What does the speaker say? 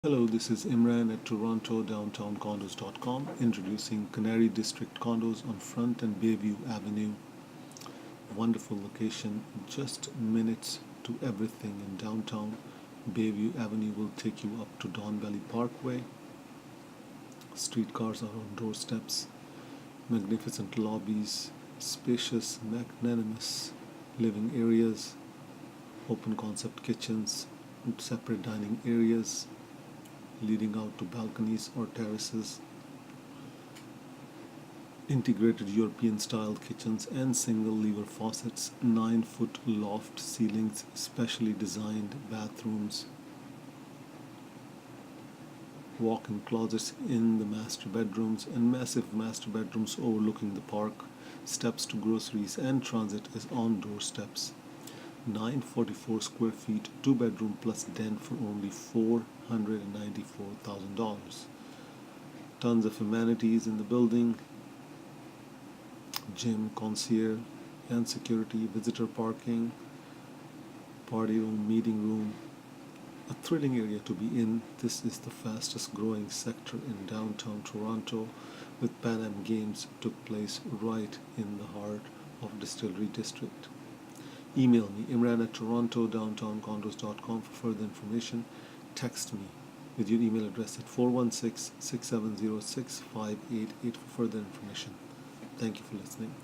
Hello, this is Imran at TorontoDowntownCondos.com introducing Canary District condos on Front and Bayview Avenue. Wonderful location, just minutes to everything in downtown. Bayview Avenue will take you up to Don Valley Parkway. Streetcars are on doorsteps, magnificent lobbies, spacious, magnanimous living areas, open concept kitchens, separate dining areas leading out to balconies or terraces, integrated European style kitchens and single lever faucets, 9-foot loft ceilings, specially designed bathrooms, walk-in closets in the master bedrooms, and massive master bedrooms overlooking the park. Steps to groceries and transit is on doorsteps. 944 square feet, 2-bedroom plus den for only $494,000. Tons of amenities in the building: gym, concierge and security, visitor parking, party room, meeting room. A thrilling area to be in. This is the fastest growing sector in downtown Toronto, with Pan Am Games took place right in the heart of Distillery District. Email me, Imran at TorontoDowntownCondos.com for further information. Text me with your email address at 416-670-6588 for further information. Thank you for listening.